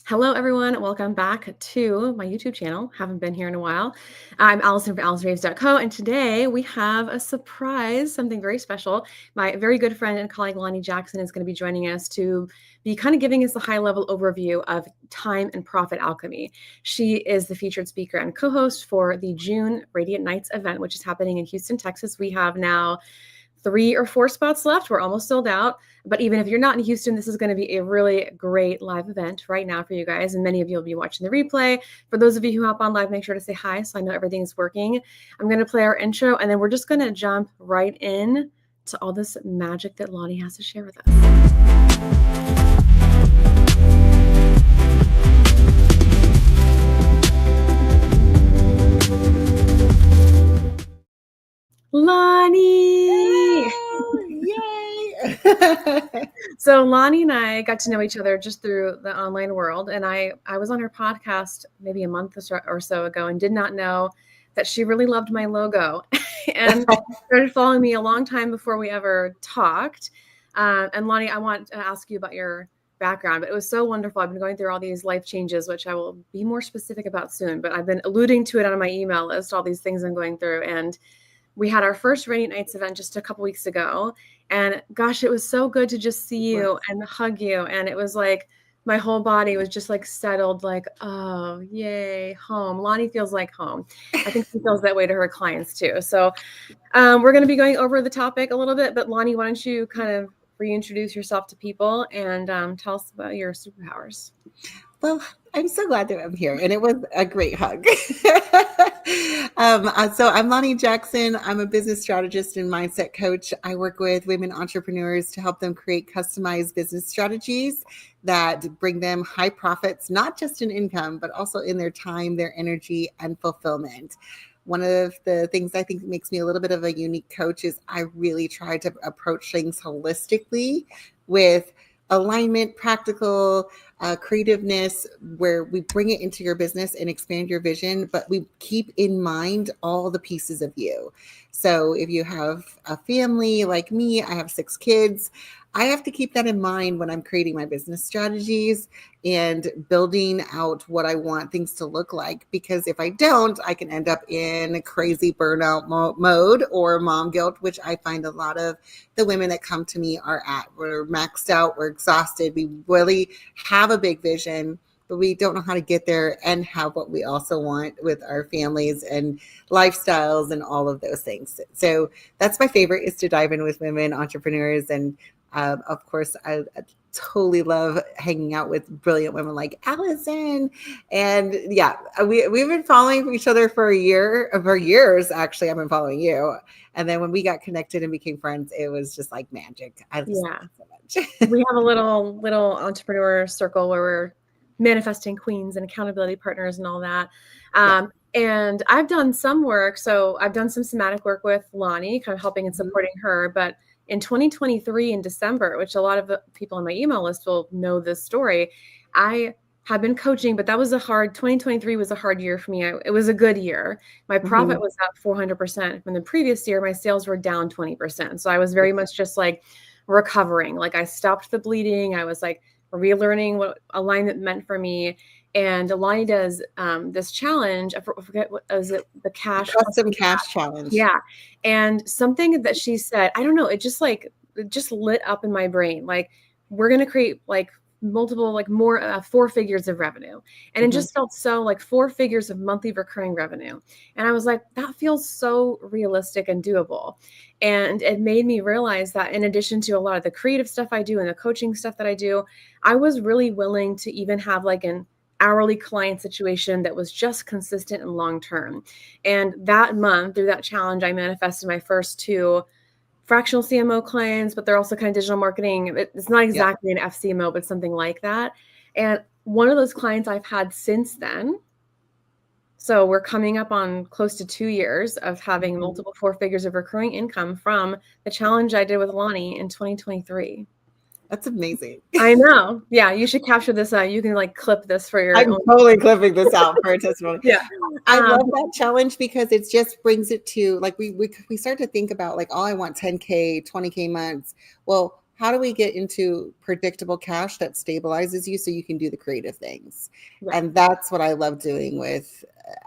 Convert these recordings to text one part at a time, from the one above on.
Hello, everyone. Welcome back to my YouTube channel. Haven't been here in a while. I'm Alison from AlisonReeves.co, and today we have a surprise, something very special. My very good friend and colleague Lani Jackson is going to be joining us to be kind of giving us a high-level overview of time and profit alchemy. She is the featured speaker and co-host for the June Radiant Nights event, which is happening in Houston, Texas. We have now 3 or 4 spots left. We're almost sold out. But even if you're not in Houston, this is going to be a really great live event right now for you guys. And many of you will be watching the replay. For those of you who hop on live, make sure to say hi so I know everything's working. I'm going to play our intro, and then we're just going to jump right in to all this magic that Lani has to share with us. Lani! Yay! So Lani and I got to know each other just through the online world. And I was on her podcast maybe a month or so ago and did not know that she really loved my logo and started following me a long time before we ever talked. And Lani, I want to ask you about your background, but it was so wonderful. I've been going through all these life changes, which I will be more specific about soon, but I've been alluding to it on my email list, all these things I'm going through. And we had our first Radiant Nights event just a couple weeks ago. And gosh, it was so good to just see you and hug you. And it was like my whole body was just like settled, like, oh, yay, home. Lani feels like home. I think she feels that way to her clients too. So we're going to be going over the topic a little bit. But Lani, why don't you kind of reintroduce yourself to people and tell us about your superpowers? Well, I'm so glad that I'm here, and it was a great hug. So I'm Lani Jackson. I'm a business strategist and mindset coach. I work with women entrepreneurs to help them create customized business strategies that bring them high profits, not just in income, but also in their time, their energy, and fulfillment. One of the things I think makes me a little bit of a unique coach is I really try to approach things holistically with alignment, practical creativeness, where we bring it into your business and expand your vision, but we keep in mind all the pieces of you. So if you have a family like me, I have 6 kids. I have to keep that in mind when I'm creating my business strategies and building out what I want things to look like. Because if I don't, I can end up in crazy burnout mode or mom guilt, which I find a lot of the women that come to me are at. We're maxed out, we're exhausted, we really have a big vision, but we don't know how to get there and have what we also want with our families and lifestyles and all of those things. So that's my favorite, is to dive in with women entrepreneurs. And of course, I totally love hanging out with brilliant women like Alison. And yeah, we've been following each other for years. Actually, I've been following you. And then when we got connected and became friends, it was just like magic. I just love it so much. We have a little entrepreneur circle where we're manifesting queens and accountability partners and all that. And I've done some work. So I've done some somatic work with Lani, kind of helping and supporting her. But in 2023 in December, which a lot of the people on my email list will know this story, I have been coaching, but 2023 was a hard year for me. It was a good year. My profit was up 400%. From the previous year, my sales were down 20%. So I was very much just like recovering. Like I stopped the bleeding. I was like relearning what alignment meant for me. And Lani does this challenge. I forget what was it, the custom cash challenge. Yeah. And something that she said, I don't know, it just lit up in my brain. Like, we're going to create like multiple, like more 4 figures of revenue. And it just felt so like 4 figures of monthly recurring revenue. And I was like, that feels so realistic and doable. And it made me realize that in addition to a lot of the creative stuff I do and the coaching stuff that I do, I was really willing to even have like an hourly client situation that was just consistent and long-term. And that month, through that challenge, I manifested my first 2 fractional CMO clients, but they're also kind of digital marketing. It's not exactly an FCMO, but something like that. And one of those clients I've had since then. So we're coming up on close to 2 years of having multiple 4 figures of recurring income from the challenge I did with Lani in 2023. That's amazing. I know. Yeah, you should capture this. You can like clip this for your I'm totally clipping this out for a testimony. Yeah. I love that challenge because it just brings it to like we start to think about like, oh, I want 10K, 20K months. Well, how do we get into predictable cash that stabilizes you so you can do the creative things? Yeah. And that's what I love doing with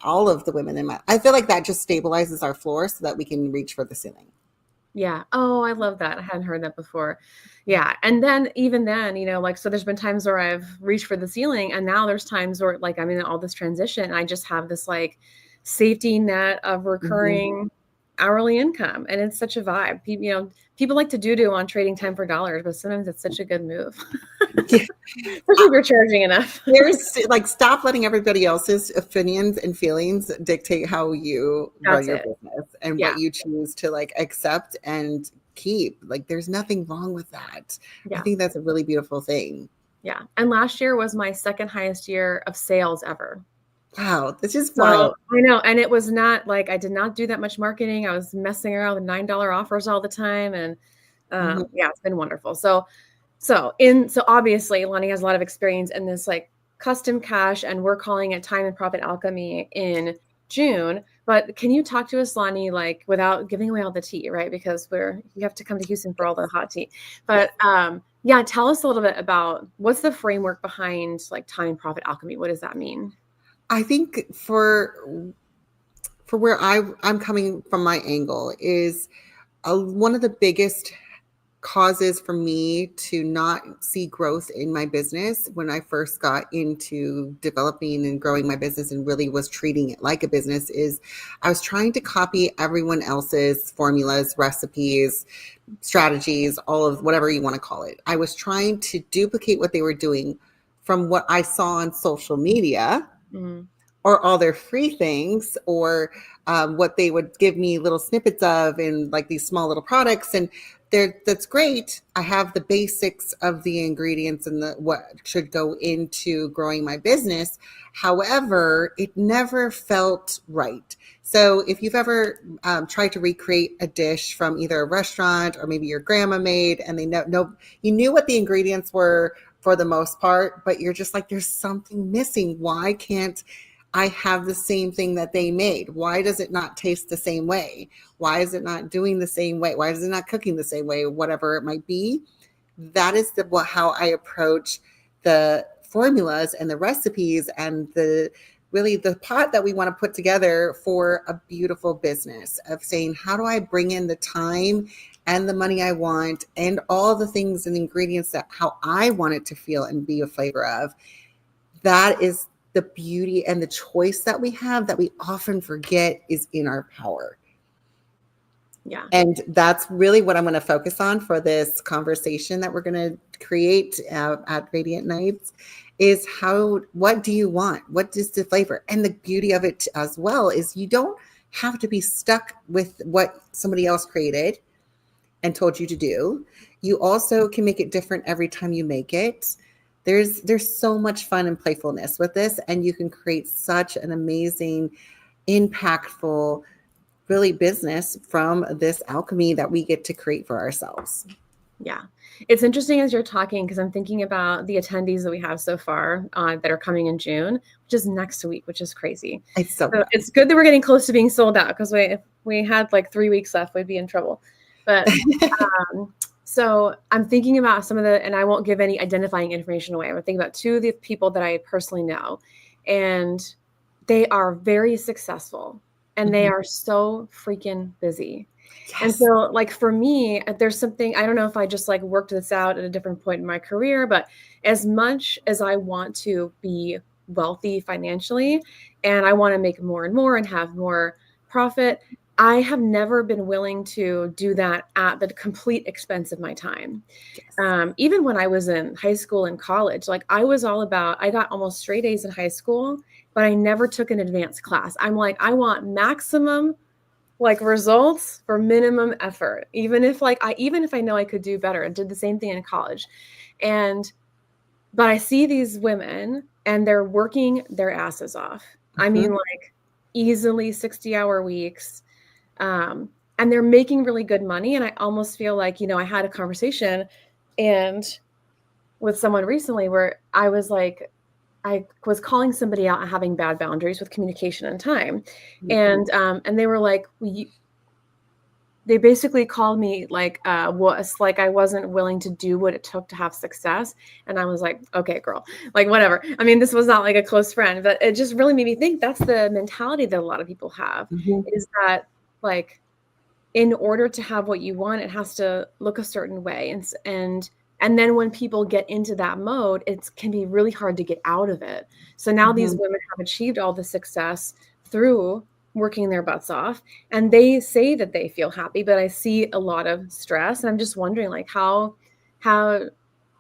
all of the women in my, I feel like that just stabilizes our floor so that we can reach for the ceiling. Yeah. Oh, I love that. I hadn't heard that before. Yeah. And then even then, like, so there's been times where I've reached for the ceiling, and now there's times where like I'm in all this transition and I just have this like safety net of recurring hourly income. And it's such a vibe. People like to do on trading time for dollars, but sometimes it's such a good move. Yeah. Especially if you're charging enough. There's like, stop letting everybody else's opinions and feelings dictate how you run That's your it. business and Yeah. what you choose to like accept and keep. Like, there's nothing wrong with that. I Yeah. think that's a really beautiful thing. Yeah. And last year was my second highest year of sales ever. Wow, this is So wild. I know. And it was not like I did not do that much marketing. I was messing around with $9 offers all the time. And Mhm. yeah, it's been wonderful. So obviously Lani has a lot of experience in this like custom cash, and we're calling it Time and Profit Alchemy in June. But can you talk to us, Lani, like without giving away all the tea, right? Because you have to come to Houston for all the hot tea. But yeah, tell us a little bit about what's the framework behind like Time and Profit Alchemy. What does that mean? I think for where I'm coming from, my angle is one of the biggest causes for me to not see growth in my business when I first got into developing and growing my business and really was treating it like a business is I was trying to copy everyone else's formulas, recipes, strategies, all of whatever you want to call it. I was trying to duplicate what they were doing from what I saw on social media, Mm-hmm. or all their free things, or what they would give me little snippets of in like these small little products. And that's great. I have the basics of the ingredients and what should go into growing my business. However, it never felt right. So if you've ever tried to recreate a dish from either a restaurant or maybe your grandma made, and they know you knew what the ingredients were for the most part, but you're just like, there's something missing. Why can't I have the same thing that they made? Why does it not taste the same way? Why is it not doing the same way? Why is it not cooking the same way? Whatever it might be. That is how I approach the formulas and the recipes and the pot that we want to put together for a beautiful business, of saying, how do I bring in the time and the money I want and all the things and ingredients that how I want it to feel and be a flavor of. That is the beauty and the choice that we have that we often forget is in our power. Yeah. And that's really what I'm going to focus on for this conversation that we're going to create at Radiant Nights is what do you want? What is the flavor? And the beauty of it as well is you don't have to be stuck with what somebody else created and told you to do. You also can make it different every time you make it. There's so much fun and playfulness with this, and you can create such an amazing, impactful, really business from this alchemy that we get to create for ourselves. Yeah. It's interesting as you're talking, because I'm thinking about the attendees that we have so far that are coming in June, which is next week, which is crazy. So it's good that we're getting close to being sold out, because if we had like 3 weeks left, we'd be in trouble. But so I'm thinking about some of and I won't give any identifying information away. I'm thinking about two of the people that I personally know, and they are very successful, and they are so freaking busy. Yes. And so like for me, there's something, I don't know if I just like worked this out at a different point in my career, but as much as I want to be wealthy financially and I want to make more and more and have more profit, I have never been willing to do that at the complete expense of my time. Yes. Even when I was in high school and college, like I got almost straight A's in high school, but I never took an advanced class. I'm like, I want maximum like results for minimum effort, even if I know I could do better. I did the same thing in college. But I see these women and they're working their asses off. I mean, like easily 60-hour weeks. And they're making really good money. And I almost feel like, I had a conversation with someone recently where I was calling somebody out and having bad boundaries with communication and time. And they were like, they basically called me like was like I wasn't willing to do what it took to have success. And I was like, okay, girl, like whatever. I mean, this was not like a close friend, but it just really made me think that's the mentality that a lot of people have, is that like in order to have what you want, it has to look a certain way. And then when people get into that mode, it can be really hard to get out of it. So now these women have achieved all the success through working their butts off, and they say that they feel happy, but I see a lot of stress. And I'm just wondering, like, how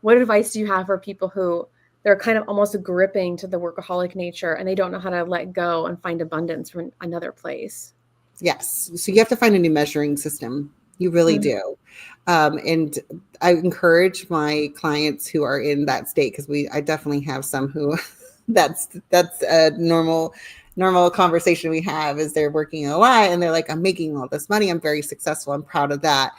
what advice do you have for people who they're kind of almost gripping to the workaholic nature and they don't know how to let go and find abundance from another place? Yes. So you have to find a new measuring system. You really do. And I encourage my clients who are in that state, because I definitely have some who that's a normal conversation we have, is they're working a lot and they're like, I'm making all this money. I'm very successful. I'm proud of that.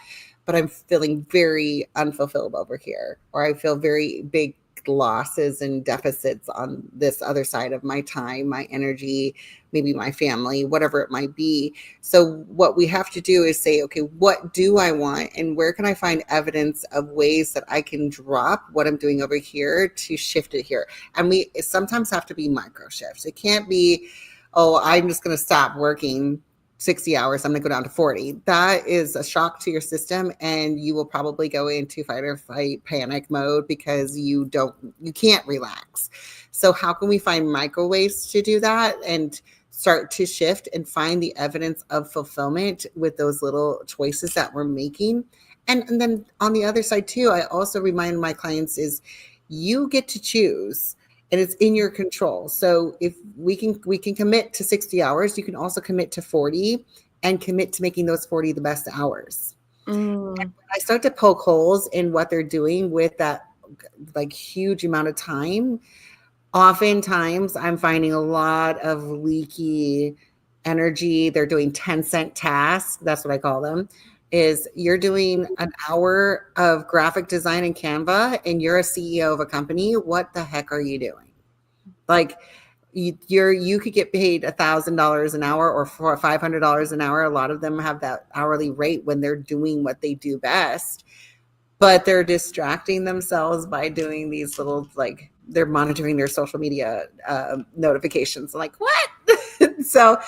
But I'm feeling very unfulfilled over here, or I feel very big losses and deficits on this other side of my time, my energy, maybe my family, whatever it might be. So what we have to do is say, okay, what do I want? And where can I find evidence of ways that I can drop what I'm doing over here to shift it here? And we sometimes have to be micro shifts. It can't be, oh, I'm just going to stop working 60 hours, I'm going to go down to 40. That is a shock to your system, and you will probably go into fight or flight panic mode because you can't relax. So how can we find micro ways to do that and start to shift and find the evidence of fulfillment with those little choices that we're making? And then on the other side too, I also remind my clients is you get to choose, and it's in your control. So if we can commit to 60 hours, you can also commit to 40 and commit to making those 40 the best hours. And when I start to poke holes in what they're doing with that like huge amount of time, oftentimes I'm finding a lot of leaky energy. They're doing 10-cent tasks. That's what I call them. Is you're doing an hour of graphic design in Canva and you're a CEO of a company. What the heck are you doing? Like you could get paid $1,000 an hour or $500 an hour. A lot of them have that hourly rate when they're doing what they do best, but they're distracting themselves by doing these little, like, they're monitoring their social media notifications. Like, what? So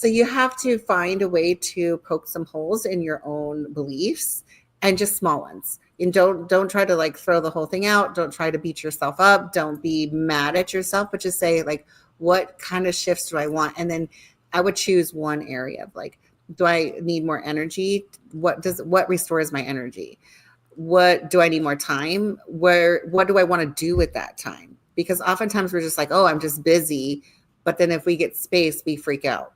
you have to find a way to poke some holes in your own beliefs, and just small ones. And don't try to like throw the whole thing out. Don't try to beat yourself up. Don't be mad at yourself, but just say, like, what kind of shifts do I want? And then I would choose one area of, like, do I need more energy? What restores my energy? What do I need more time? What do I want to do with that time? Because oftentimes we're just like, oh, I'm just busy. But then if we get space, we freak out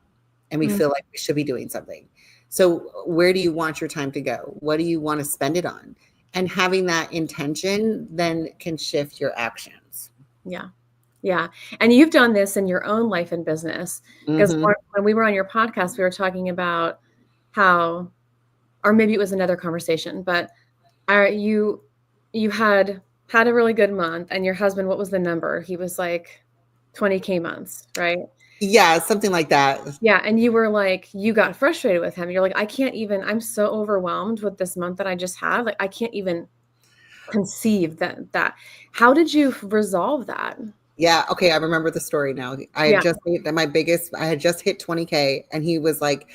and we feel like we should be doing something. So where do you want your time to go? What do you want to spend it on? And having that intention then can shift your actions. Yeah. Yeah. And you've done this in your own life and business, because when we were on your podcast, we were talking about how, or maybe it was another conversation, but you had a really good month, and your husband, what was the number? He was like 20K months, right? Yeah, something like that. Yeah. And you were like, you got frustrated with him. You're like, I'm so overwhelmed with this month that I just had. Like, I can't even conceive that. How did you resolve that? Yeah. Okay. I remember the story now. I had just hit 20K, and he was like,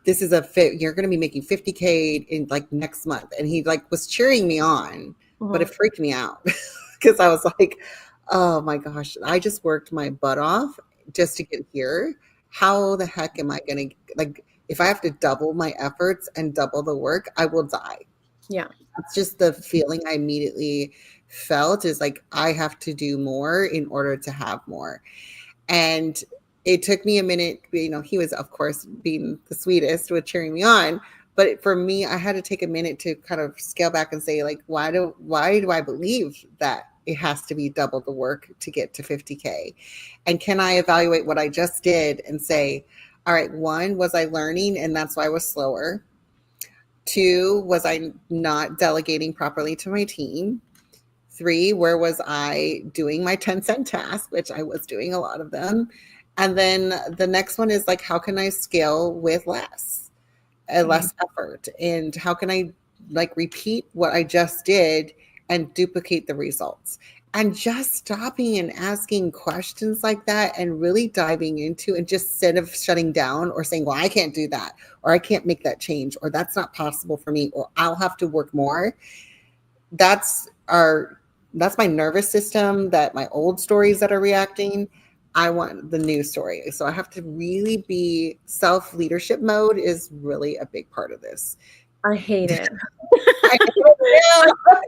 this is a fit. You're going to be making 50K in like next month. And he like was cheering me on, but it freaked me out because I was like, oh my gosh, I just worked my butt off just to get here. How the heck am I going to, like, if I have to double my efforts and double the work, I will die. Yeah. That's just the feeling I immediately felt, is like, I have to do more in order to have more. And it took me a minute. He was, of course, being the sweetest with cheering me on. But for me, I had to take a minute to kind of scale back and say, like, why do I believe that it has to be double the work to get to 50K? And can I evaluate what I just did and say, all right, one, was I learning and that's why I was slower? Two, was I not delegating properly to my team? Three, where was I doing my 10-cent task, which I was doing a lot of them? And then the next one is like, how can I scale with less? less effort? And how can I like repeat what I just did and duplicate the results? And just stopping and asking questions like that and really diving into, and just instead of shutting down or saying, well, I can't do that, or I can't make that change, or that's not possible for me, or I'll have to work more. That's my nervous system, that my old stories that are reacting. I want the new story. So I have to really be self-leadership mode is really a big part of this. I hate it. I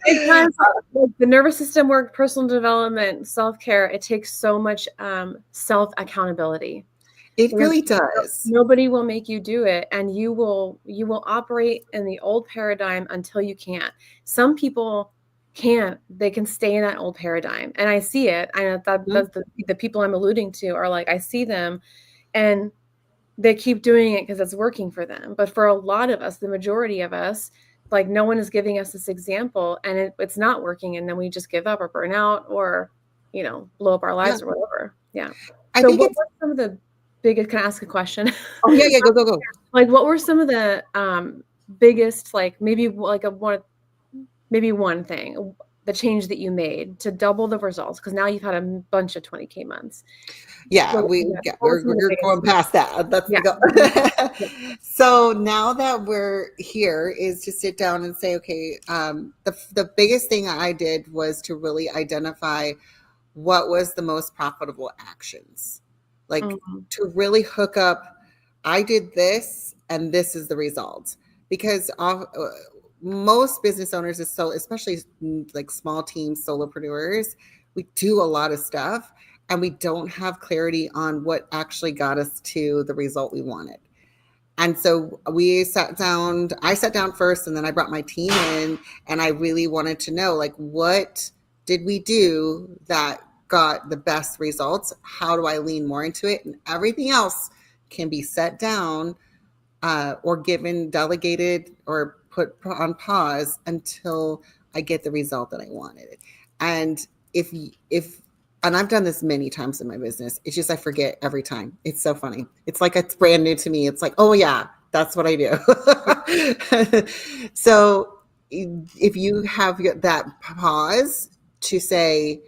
Because like, the nervous system work, personal development, self-care, it takes so much self-accountability. It really does. Nobody will make you do it, and you will operate in the old paradigm until you can't. Some people can't. They can stay in that old paradigm, and I see it. I know that that's the people I'm alluding to are like, I see them, and they keep doing it because it's working for them. But for a lot of us, the majority of us, like no one is giving us this example, and it's not working, and then we just give up or burn out or, blow up our lives or whatever. Yeah. So what were some of the biggest, can I ask a question? Oh yeah, go. Like what were some of the biggest, like maybe like one thing, the change that you made to double the results? Because now you've had a bunch of 20K months. Yeah, we're going past that. Let's go. So now that we're here is to sit down and say, okay, the biggest thing I did was to really identify what was the most profitable actions, like to really hook up. I did this and this is the result, because most business owners is especially like small teams, solopreneurs, we do a lot of stuff and we don't have clarity on what actually got us to the result we wanted. And so I sat down first, and then I brought my team in, and I really wanted to know, like, what did we do that got the best results? How do I lean more into it? And everything else can be set down or delegated or put on pause until I get the result that I wanted. And and I've done this many times in my business. It's just I forget every time. It's so funny. It's like it's brand new to me. It's like, oh yeah, that's what I do. So if you have that pause to say,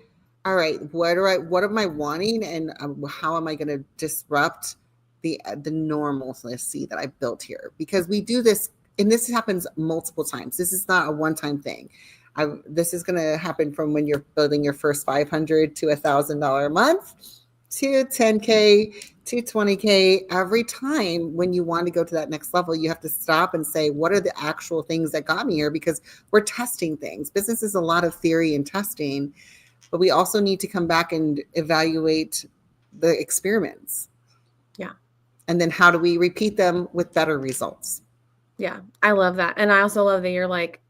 all right, what am I wanting, and how am I going to disrupt the normalcy that I built here? Because we do this, and this happens multiple times. This is not a one-time thing. This is going to happen from when you're building your first $500 to $1,000 a month to 10K to 20K. Every time when you want to go to that next level, you have to stop and say, what are the actual things that got me here? Because we're testing things. Business is a lot of theory and testing, but we also need to come back and evaluate the experiments. Yeah. And then how do we repeat them with better results? Yeah, I love that. And I also love that you're like,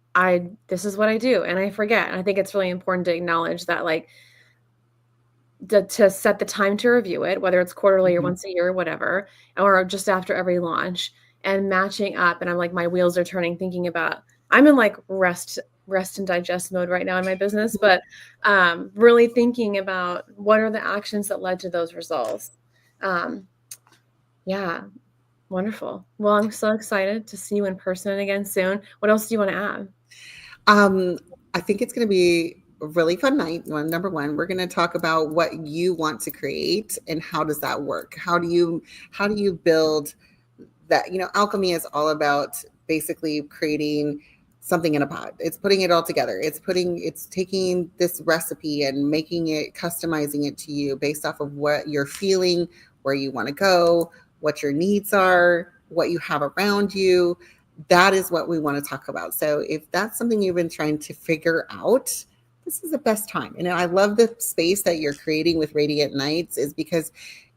this is what I do, and I forget. And I think it's really important to acknowledge that, like, to set the time to review it, whether it's quarterly or once a year or whatever, or just after every launch, and matching up. And I'm like, my wheels are turning, thinking about, I'm in like rest and digest mode right now in my business, but really thinking about what are the actions that led to those results. Yeah. Wonderful. Well, I'm so excited to see you in person again soon. What else do you want to add? I think it's going to be a really fun night. Number one, we're going to talk about what you want to create and how does that work? How do you build that? Alchemy is all about basically creating something in a pot. It's putting it all together. It's taking this recipe and making it, customizing it to you based off of what you're feeling, where you want to go, what your needs are, what you have around you. That is what we want to talk about. So if that's something you've been trying to figure out, this is the best time. And I love the space that you're creating with Radiant Nights, is because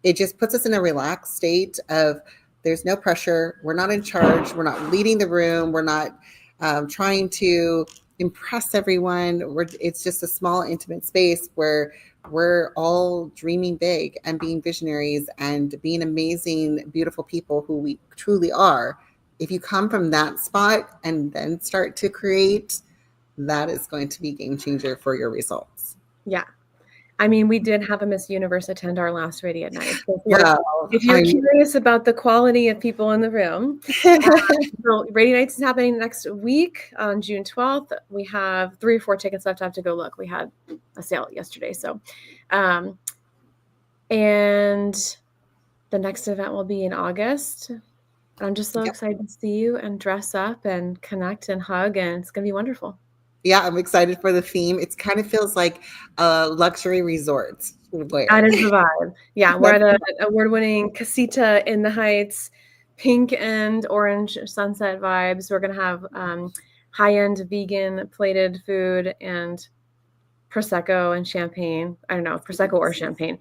it just puts us in a relaxed state of, there's no pressure. We're not in charge. We're not leading the room. We're not trying to impress everyone. It's just a small, intimate space where we're all dreaming big and being visionaries and being amazing, beautiful people who we truly are. If you come from that spot and then start to create, that is going to be a game changer for your results. Yeah. I mean, we did have a Miss Universe attend our last Radiant Night. So Yeah, if you're curious about the quality of people in the room, so Radiant Nights is happening next week on June 12th. We have 3 or 4 tickets left. I have to go look. We had a sale yesterday. So, and the next event will be in August. I'm just so excited to see you and dress up and connect and hug, and it's going to be wonderful. Yeah, I'm excited for the theme. It kind of feels like a luxury resort. That is the vibe. Yeah, we're at an award-winning Casita in the Heights, pink and orange sunset vibes. We're going to have high-end vegan plated food and Prosecco and champagne. I don't know, Prosecco or champagne.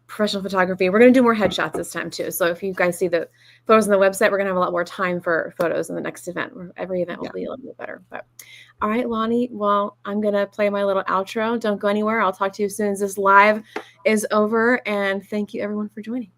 Professional photography. We're going to do more headshots this time too. So if you guys see the photos on the website, we're going to have a lot more time for photos in the next event. Every event will be a little bit better. But all right, Lani. Well, I'm going to play my little outro. Don't go anywhere. I'll talk to you as soon as this live is over. And thank you everyone for joining.